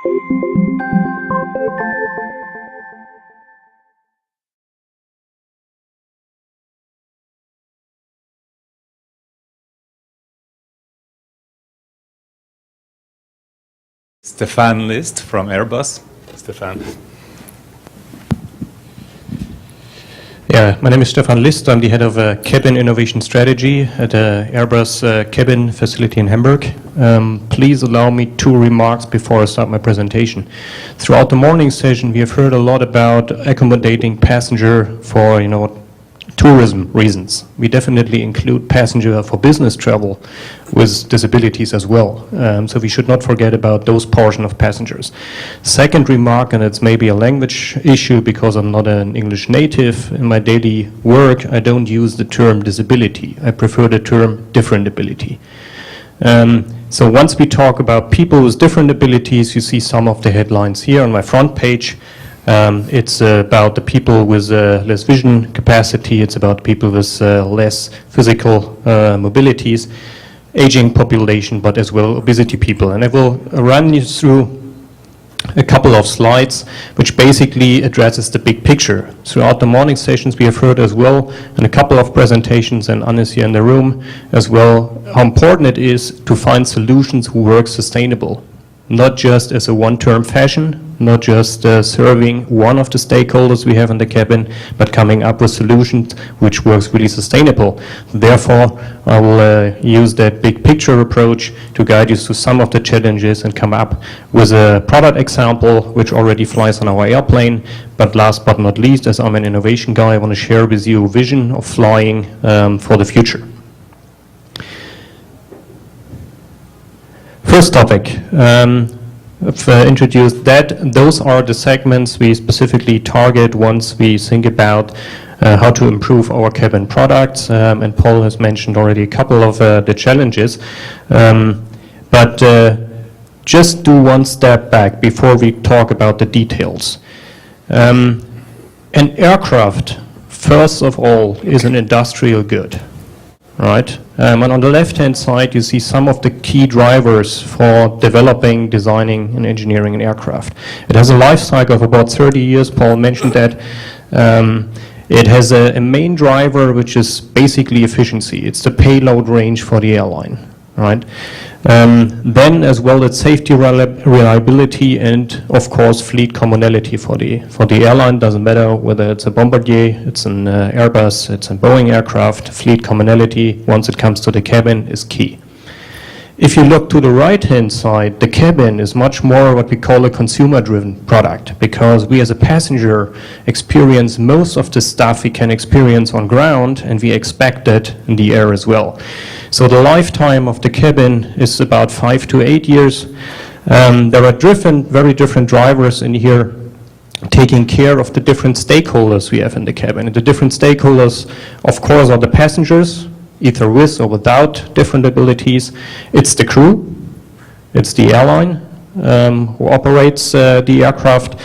Stefan List from Airbus. Stefan. Yeah, my name is Stefan List. I'm the head of cabin innovation strategy at the Airbus cabin facility in Hamburg. Please allow me 2 remarks before I start my presentation. Throughout the morning session, we have heard a lot about accommodating passenger for, tourism reasons. We definitely include passenger for business travel with disabilities as well. So we should not forget about those portion of passengers. Second remark, and it's maybe a language issue because I'm not an English native. In my daily work, I don't use the term disability. I prefer the term different ability. So once we talk about people with different abilities, you see some of the headlines here on my front page. It's about the people with less vision capacity, it's about people with less physical mobilities, aging population, but as well obesity people. And I will run you through a couple of slides which basically addresses the big picture. Throughout the morning sessions we have heard as well, and a couple of presentations, and Anne is here in the room as well, how important it is to find solutions who work sustainable. Not just as a one-term fashion, not just serving one of the stakeholders we have in the cabin, but coming up with solutions which works really sustainable. Therefore, I will use that big picture approach to guide you through some of the challenges and come up with a product example which already flies on our airplane. But last but not least, as I'm an innovation guy, I want to share with you a vision of flying for the future. First topic, I've introduced that. Those are the segments we specifically target once we think about how to improve our cabin products, and Paul has mentioned already a couple of the challenges. But just do one step back before we talk about the details. An aircraft, first of all, is an industrial good. Right, and on the left-hand side you see some of the key drivers for developing, designing and engineering an aircraft. It has a life cycle of about 30 years, Paul mentioned that. It has a main driver which is basically efficiency. It's the payload range for the airline, right? Then as well it's safety, reliability, and of course fleet commonality for the airline. Doesn't matter whether it's a Bombardier, it's an Airbus, it's a Boeing aircraft. Fleet commonality, once it comes to the cabin, is key. If you look to the right-hand side, the cabin is much more what we call a consumer-driven product, because we as a passenger experience most of the stuff we can experience on ground, and we expect that in the air as well. So the lifetime of the cabin is about 5 to 8 years. There are very different drivers in here taking care of the different stakeholders we have in the cabin. And the different stakeholders, of course, are the passengers, either with or without different abilities. It's the crew, it's the airline who operates the aircraft,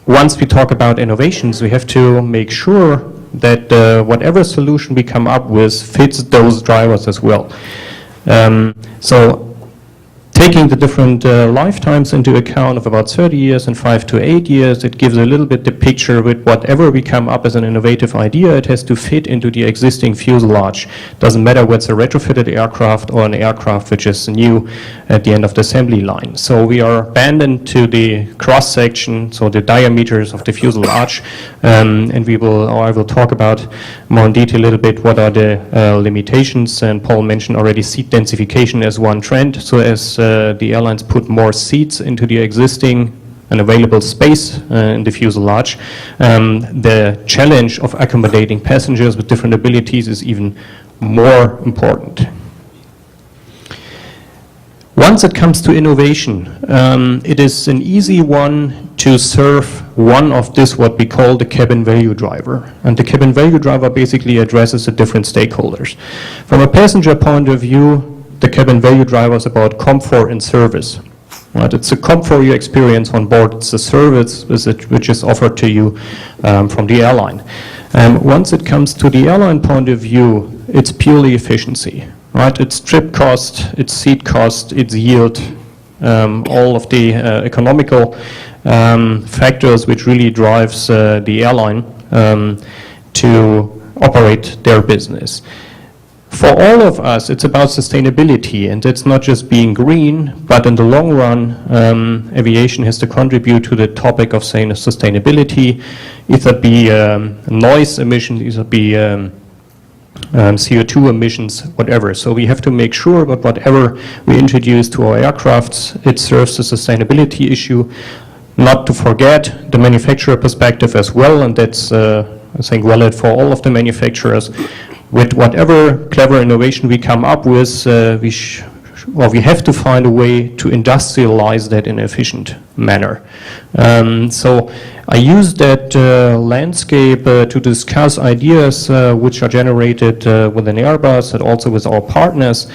once we talk about innovations, we have to make sure that whatever solution we come up with fits those drivers as well. So taking the different lifetimes into account of about 30 years and 5 to 8 years, it gives a little bit the picture with whatever we come up as an innovative idea, it has to fit into the existing fuselage. Doesn't matter whether it's a retrofitted aircraft or an aircraft which is new at the end of the assembly line. So we are abandoned to the cross section, so the diameters of the fuselage, and I will talk about more in detail a little bit what are the limitations. And Paul mentioned already seat densification as one trend. So as the airlines put more seats into the existing and available space in the fuselage, the challenge of accommodating passengers with different abilities is even more important. Once it comes to innovation, it is an easy one to serve one of this, what we call the cabin value driver. And the cabin value driver basically addresses the different stakeholders. From a passenger point of view, the cabin value driver is about comfort and service. Right? It's the comfort you experience on board. It's the service which is offered to you from the airline. Once it comes to the airline point of view, it's purely efficiency. right? Its trip cost, its seat cost, its yield, all of the economical factors which really drives the airline to operate their business. For all of us, it's about sustainability, and it's not just being green, but in the long run, aviation has to contribute to the topic of saying sustainability, either be noise emissions, either be CO2 emissions, whatever. So we have to make sure that whatever we introduce to our aircrafts, it serves the sustainability issue. Not to forget the manufacturer perspective as well, and that's I think valid for all of the manufacturers. With whatever clever innovation we come up with, we have to find a way to industrialize that in an efficient manner. So I use that landscape to discuss ideas which are generated within Airbus and also with our partners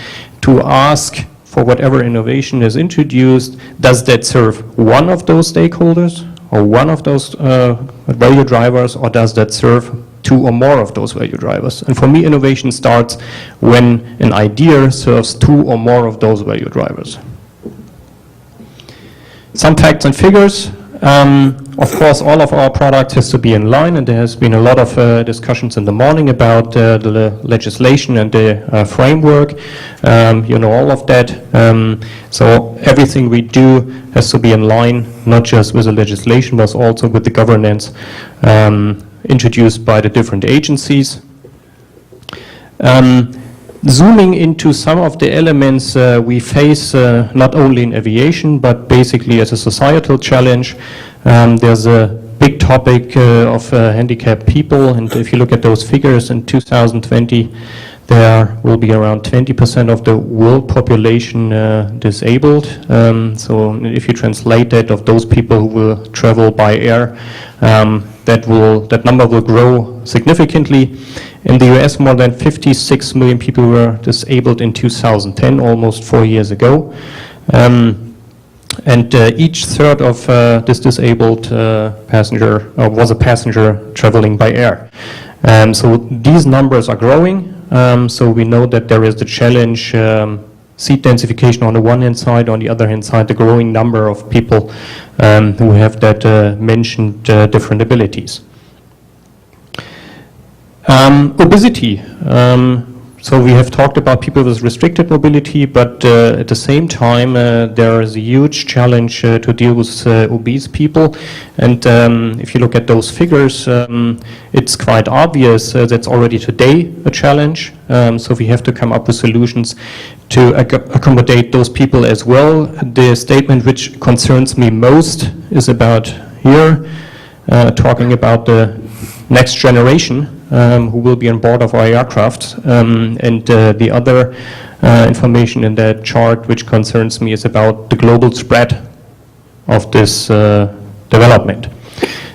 to ask for whatever innovation is introduced, does that serve one of those stakeholders or one of those value drivers, or does that serve two or more of those value drivers? And for me, innovation starts when an idea serves two or more of those value drivers. Some facts and figures. Of course, all of our products has to be in line, and there has been a lot of discussions in the morning about the legislation and the framework. You know all of that. So everything we do has to be in line, not just with the legislation, but also with the governance introduced by the different agencies. Zooming into some of the elements we face not only in aviation, but basically as a societal challenge. There's a big topic of handicapped people, and if you look at those figures in 2020, there will be around 20% of the world population disabled. So if you translate that, of those people who will travel by air, that number will grow significantly. In the US, more than 56 million people were disabled in 2010, almost 4 years ago. And each third of this disabled passenger was a passenger traveling by air. So these numbers are growing. So we know that there is the challenge, seat densification on the one hand side, on the other hand side, the growing number of people who have that mentioned different abilities. Obesity. So we have talked about people with restricted mobility, but at the same time, there is a huge challenge to deal with obese people. And if you look at those figures, it's quite obvious that's already today a challenge. So we have to come up with solutions to accommodate those people as well. The statement which concerns me most is about here, talking about the next generation who will be on board of our aircraft. And the other information in that chart which concerns me is about the global spread of this development.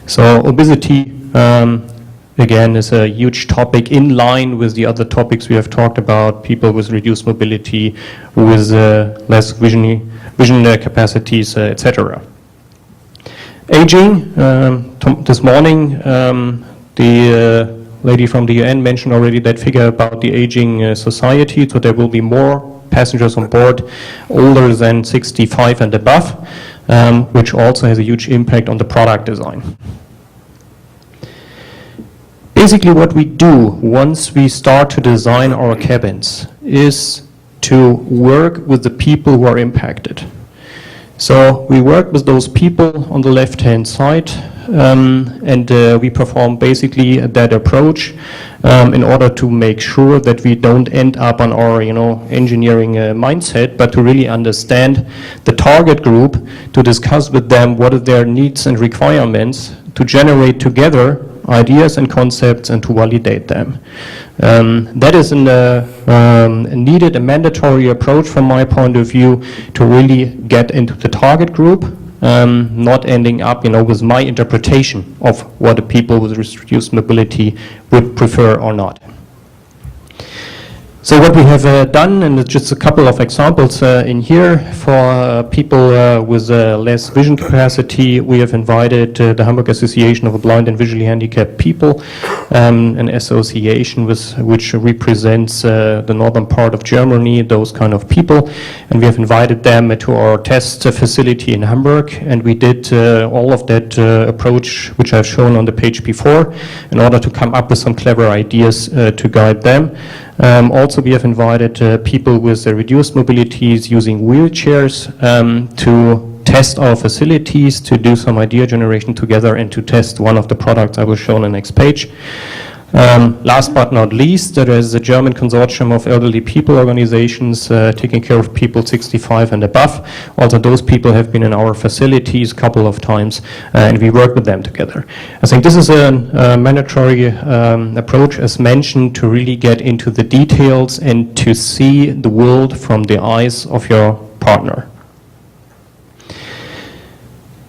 So obesity, again, is a huge topic in line with the other topics we have talked about, people with reduced mobility, with less vision capacities, etc. Aging, this morning, the lady from the UN mentioned already that figure about the aging society, so there will be more passengers on board older than 65 and above, which also has a huge impact on the product design. Basically what we do once we start to design our cabins is to work with the people who are impacted. So we work with those people on the left-hand side, and we perform basically that approach in order to make sure that we don't end up on our engineering mindset, but to really understand the target group, to discuss with them what are their needs and requirements, to generate together ideas and concepts and to validate them. That is a needed and mandatory approach from my point of view to really get into the target group, not ending up with my interpretation of what the people with reduced mobility would prefer or not. So what we have done, and it's just a couple of examples in here, for people with less vision capacity, we have invited the Hamburg Association of Blind and Visually Handicapped People, an association which represents the northern part of Germany, those kind of people, and we have invited them to our test facility in Hamburg, and we did all of that approach which I've shown on the page before in order to come up with some clever ideas to guide them. Also, we have invited people with reduced mobilities using wheelchairs to test our facilities, to do some idea generation together, and to test one of the products I will show on the next page. Last but not least, there is a German consortium of elderly people organizations taking care of people 65 and above. Also, those people have been in our facilities a couple of times, and we work with them together. I think this is a mandatory approach, as mentioned, to really get into the details and to see the world from the eyes of your partner.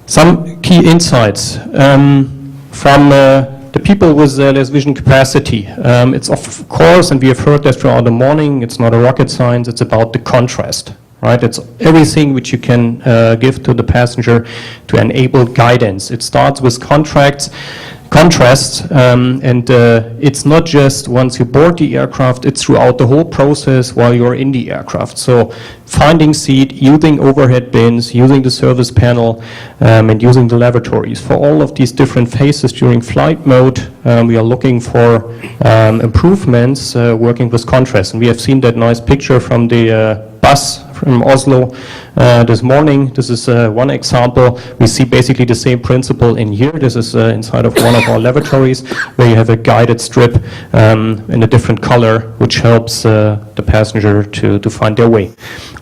Some key insights from the people with less vision capacity. It's of course, and we have heard that throughout the morning, it's not a rocket science, it's about the contrast, right? It's everything which you can give to the passenger to enable guidance. It starts with contrast, and it's not just once you board the aircraft, it's throughout the whole process while you're in the aircraft. So finding seat, using overhead bins, using the service panel, and using the lavatories. For all of these different phases during flight mode, we are looking for improvements working with contrast. And we have seen that nice picture from the bus from Oslo this morning. This is one example. We see basically the same principle in here. This is inside of one of our lavatories, where you have a guided strip in a different color, which helps the passenger to find their way.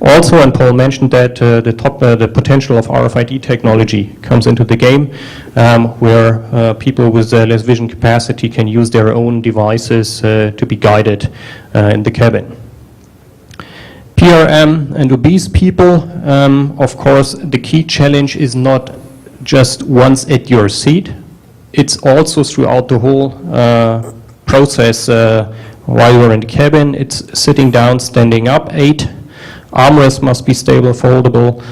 Also, and Paul mentioned that the potential of RFID technology comes into the game, where people with less vision capacity can use their own devices to be guided in the cabin. PRM and obese people, of course, the key challenge is not just once at your seat, it's also throughout the whole process while you're in the cabin. It's sitting down, standing up, 8. Armrest must be stable, foldable.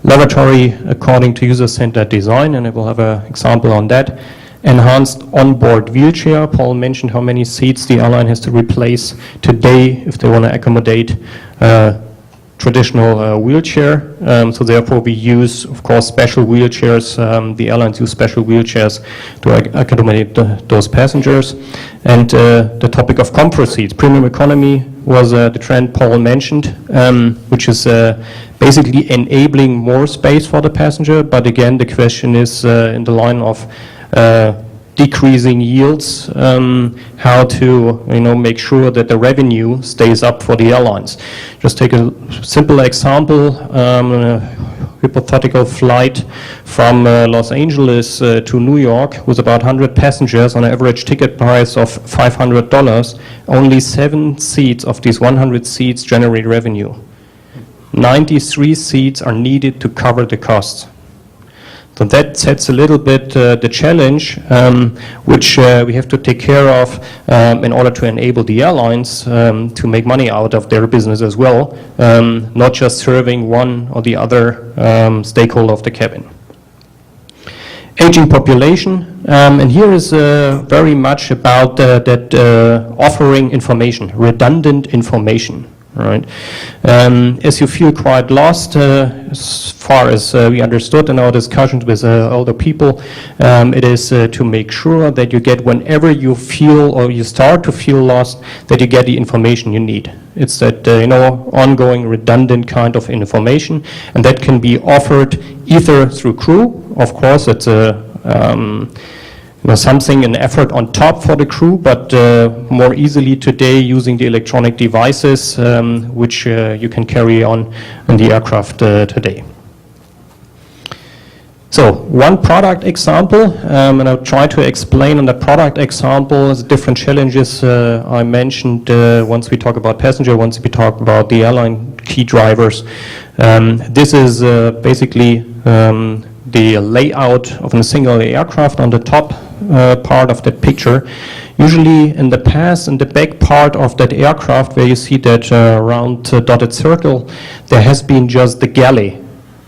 Lavatory according to user-centered design, and I will have an example on that. Enhanced onboard wheelchair. Paul mentioned how many seats the airline has to replace today if they want to accommodate traditional wheelchair. So therefore we use, of course, special wheelchairs. The airlines use special wheelchairs to accommodate those passengers. And the topic of comfort seats. Premium economy was the trend Paul mentioned, which is basically enabling more space for the passenger. But again, the question is in the line of decreasing yields, how to make sure that the revenue stays up for the airlines. Just take a simple example, a hypothetical flight from Los Angeles to New York with about 100 passengers on an average ticket price of $500. Only 7 seats of these 100 seats generate revenue. 93 seats are needed to cover the costs. So that sets a little bit the challenge, which we have to take care of in order to enable the airlines to make money out of their business as well, not just serving one or the other stakeholder of the cabin. Aging population, and here is very much about that offering information, redundant information. Right. As you feel quite lost, as far as we understood in our discussions with older people, it is to make sure that you get, whenever you feel or you start to feel lost, that you get the information you need. It's that ongoing redundant kind of information, and that can be offered either through crew. Of course, it's a something, an effort on top for the crew, but more easily today using the electronic devices which you can carry on in the aircraft today. So one product example, and I'll try to explain on the product example the different challenges I mentioned once we talk about passenger, once we talk about the airline key drivers. This is basically the layout of a single aircraft. On the top part of that picture. Usually in the past, in the back part of that aircraft where you see that round dotted circle, there has been just the galley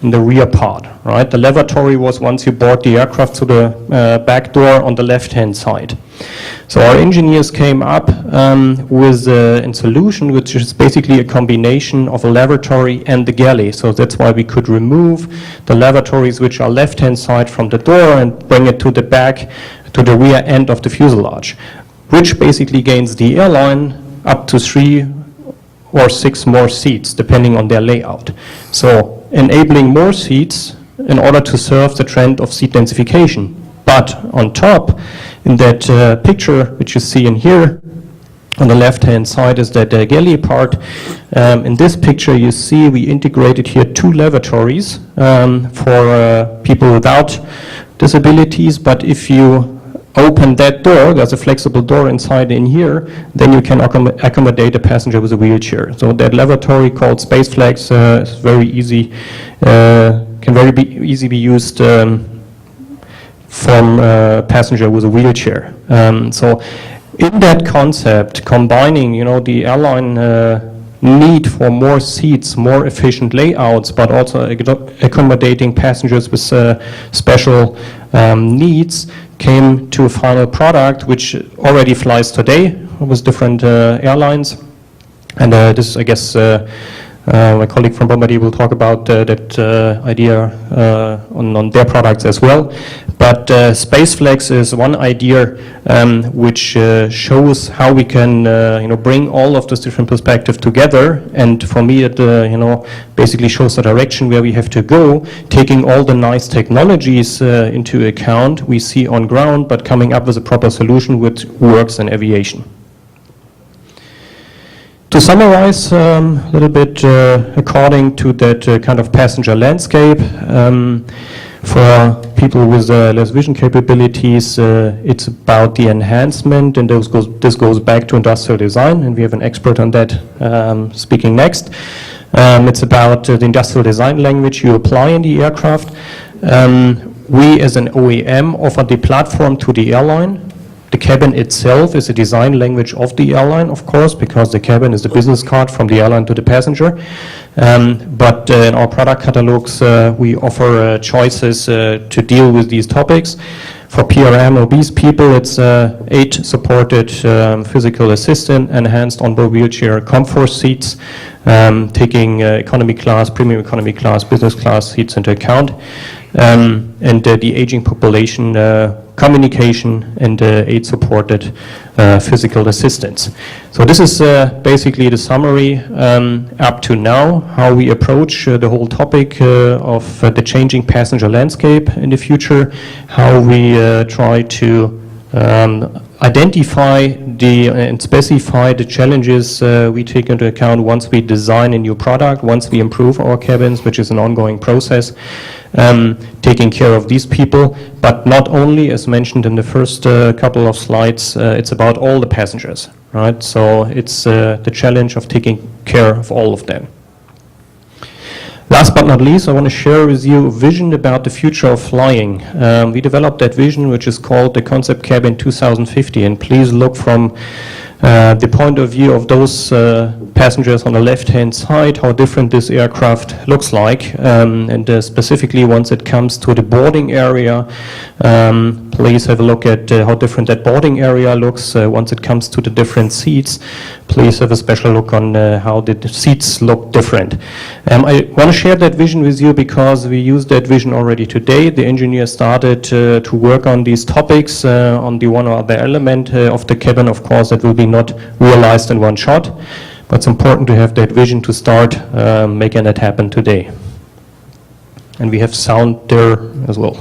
in the rear part, right? The lavatory was once you board the aircraft to the back door on the left-hand side. So our engineers came up with a solution which is basically a combination of a lavatory and the galley. So that's why we could remove the lavatories which are left-hand side from the door and bring it to the back, to the rear end of the fuselage, which basically gains the airline up to 3 or 6 more seats, depending on their layout. So enabling more seats in order to serve the trend of seat densification. But on top, in that picture, which you see in here, on the left-hand side is that galley part. In this picture, you see we integrated here 2 lavatories for people without disabilities. But if you open that door, there's a flexible door inside in here, then you can accommodate a passenger with a wheelchair. So that lavatory called Space Flex is very easy, can very easily be used from a passenger with a wheelchair. So in that concept, combining, the airline need for more seats, more efficient layouts, but also accommodating passengers with special needs, came to a final product which already flies today with different airlines. And this, I guess, my colleague from Bombardier will talk about that idea on their products as well. But SpaceFlex is one idea which shows how we can bring all of those different perspectives together. And for me, it basically shows the direction where we have to go, taking all the nice technologies into account we see on ground, but coming up with a proper solution which works in aviation. To summarize a little bit according to that kind of passenger landscape, for people with less vision capabilities, it's about the enhancement, and this goes back to industrial design, and we have an expert on that speaking next. It's about the industrial design language you apply in the aircraft. We as an OEM offer the platform to the airline. The cabin itself is a design language of the airline, of course, because the cabin is the business card from the airline to the passenger. But in our product catalogs, we offer choices to deal with these topics. For PRM obese people, it's 8 supported physical assistant, enhanced onboard wheelchair comfort seats, taking economy class, premium economy class, business class seats into account, and the aging population communication and 8 supported physical assistance. So this is basically the summary up to now, how we approach the whole topic of the changing passenger landscape in the future, how we try to identify and specify the challenges we take into account once we design a new product, once we improve our cabins, which is an ongoing process, taking care of these people, but not only, as mentioned in the first couple of slides, it's about all the passengers, right? So it's the challenge of taking care of all of them. Last but not least, I want to share with you a vision about the future of flying. We developed that vision, which is called the Concept Cabin 2050, and please look from the point of view of those passengers on the left-hand side, how different this aircraft looks like, and specifically once it comes to the boarding area, please have a look at how different that boarding area looks. Once it comes to the different seats, please have a special look on how the seats look different. I want to share that vision with you because we use that vision already today. The engineers started to work on these topics on the one or other element of the cabin, of course, that will be not realized in one shot, but it's important to have that vision to start making that happen today. And we have sound there as well.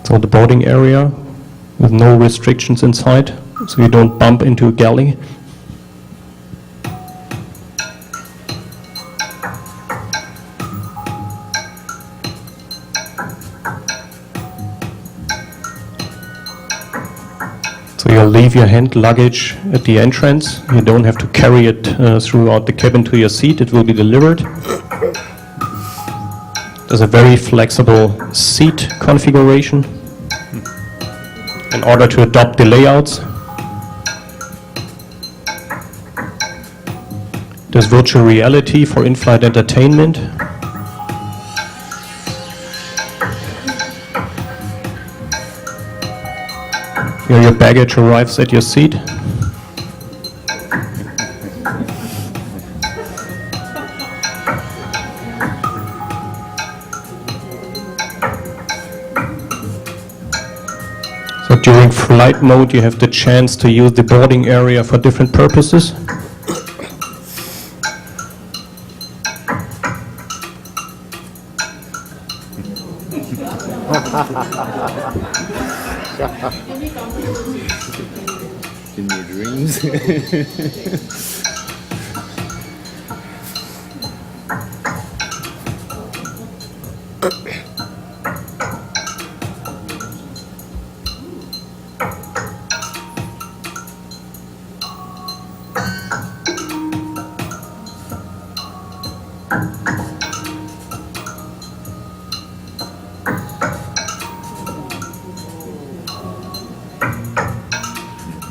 So the boarding area with no restrictions inside, so you don't bump into a galley. You leave your hand luggage at the entrance. You don't have to carry it throughout the cabin to your seat. It will be delivered. There's a very flexible seat configuration in order to adopt the layouts. There's virtual reality for in-flight entertainment. Here your baggage arrives at your seat. So during flight mode you have the chance to use the boarding area for different purposes. In your dreams.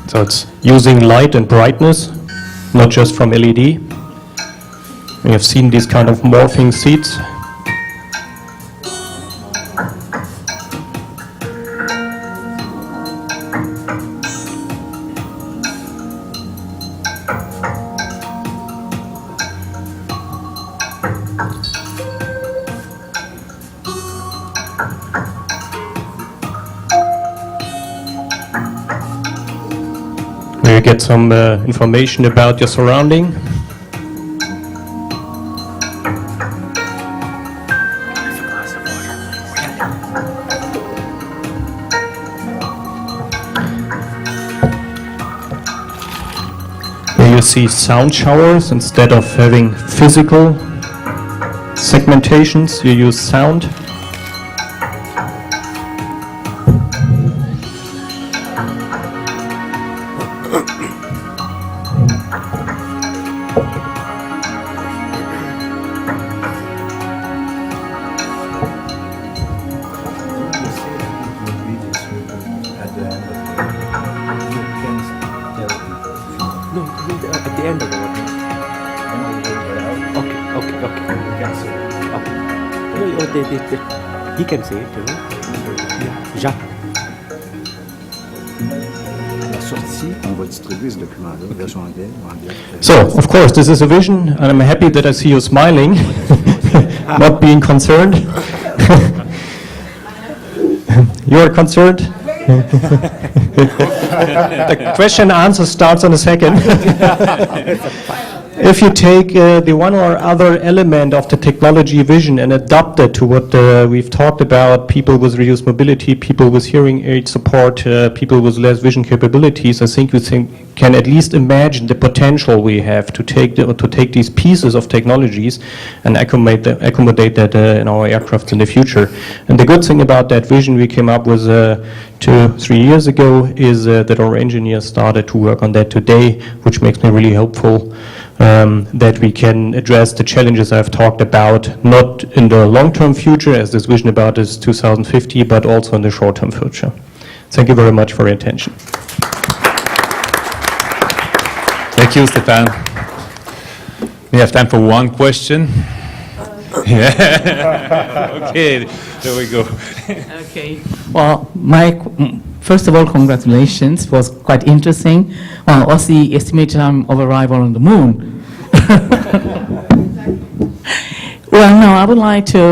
So it's using light and brightness, not just from LED. We have seen these kind of morphing seats. You get some information about your surrounding. Here you see sound showers. Instead of having physical segmentations, you use sound. At the end of the work. Okay. He can say it, Jacques. La sortie, on va distribuer ce document-là, version anglaise ou anglais. So, of course, this is a vision, and I'm happy that I see you smiling, not being concerned. You are concerned? The question and answer starts on a second. If you take the one or other element of the technology vision and adapt it to what we've talked about, people with reduced mobility, people with hearing aid support, people with less vision capabilities, I think we can at least imagine the potential we have to take these pieces of technologies and accommodate that in our aircraft in the future. And the good thing about that vision we came up with 2-3 years ago is that our engineers started to work on that today, which makes me really hopeful that we can address the challenges I've talked about, not in the long-term future, as this vision about is 2050, but also in the short-term future. Thank you very much for your attention. Thank you, Stefan. We have time for one question. Yeah. Okay, there we go. Okay. Well, first of all, congratulations. It was quite interesting. What's the estimated time of arrival on the moon? Well, now I would like to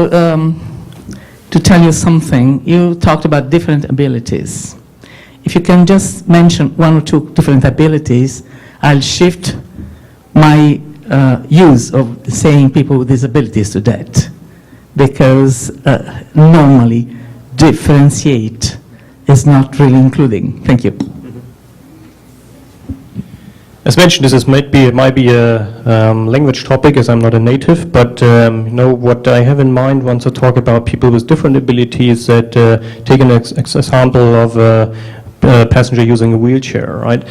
tell you something. You talked about different abilities. If you can just mention one or two different abilities, I'll shift my use of saying people with disabilities to that, because normally differentiate is not really including. Thank you. As mentioned, this might be a language topic, as I'm not a native, but what I have in mind once I talk about people with different abilities, that take an example of passenger using a wheelchair, right?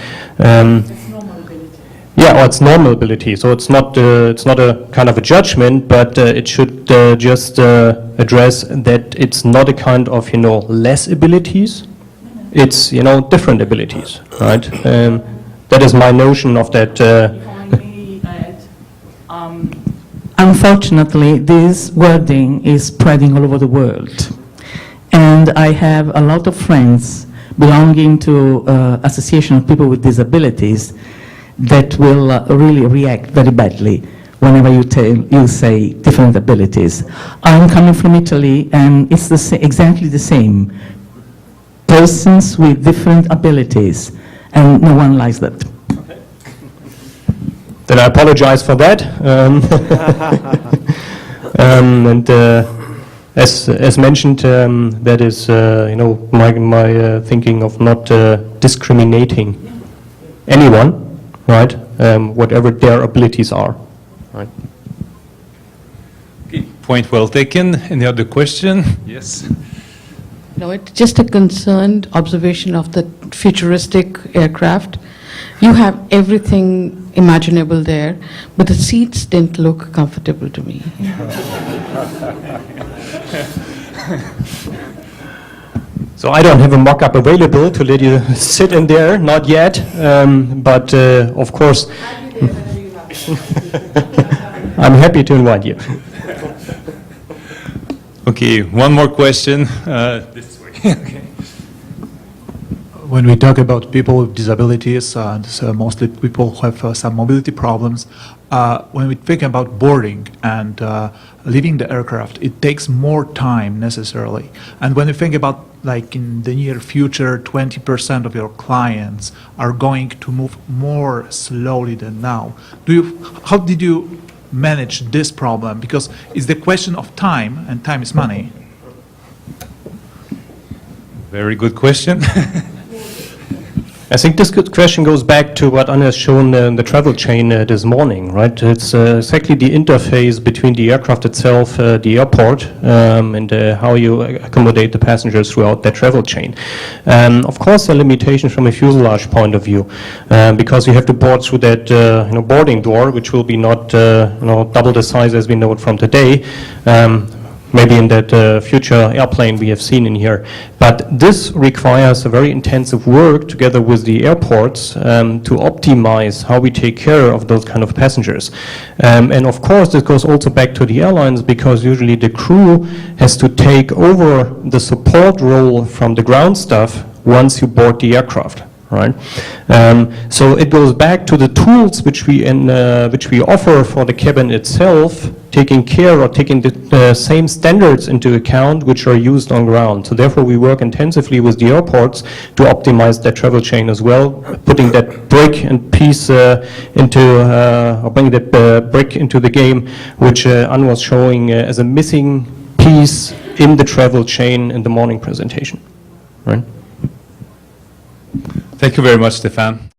Yeah, or it's normal ability. So it's not a kind of a judgment, but it should just address that it's not a kind of less abilities. It's different abilities, right? That is my notion of that. Unfortunately, this wording is spreading all over the world, and I have a lot of friends belonging to Association of People with Disabilities that will really react very badly whenever you say different abilities. I'm coming from Italy, and it's exactly the same. Persons with different abilities, and no one likes that. Okay. Then I apologize for that. And as mentioned, that is my thinking of not discriminating anyone. Right, whatever their abilities are. Right. Okay. Point well taken. Any other question? Yes. No, it's just a concerned observation of the futuristic aircraft. You have everything imaginable there, but the seats didn't look comfortable to me. So I don't have a mock-up available to let you sit in there, not yet, but of course, I'm happy to invite you. Okay, one more question. This way. Okay. When we talk about people with disabilities, mostly people who have some mobility problems, when we think about boarding and leaving the aircraft, it takes more time necessarily. And when you think about, like in the near future, 20% of your clients are going to move more slowly than now. How did you manage this problem? Because it's the question of time, and time is money. Very good question. I think this good question goes back to what Anna has shown in the travel chain this morning, right? It's exactly the interface between the aircraft itself, the airport, and how you accommodate the passengers throughout that travel chain. Of course, there are limitations from a fuselage point of view, because you have to board through that boarding door, which will be not double the size as we know it from today. Maybe in that future airplane we have seen in here. But this requires a very intensive work together with the airports to optimize how we take care of those kind of passengers. And of course, this goes also back to the airlines, because usually the crew has to take over the support role from the ground staff once you board the aircraft. Right, so it goes back to the tools which we offer for the cabin itself, taking care or taking the same standards into account which are used on ground. So therefore, we work intensively with the airports to optimize that travel chain as well, putting that brick and piece or bringing that brick into the game, which Anne was showing as a missing piece in the travel chain in the morning presentation. Right. Thank you very much, Stefan.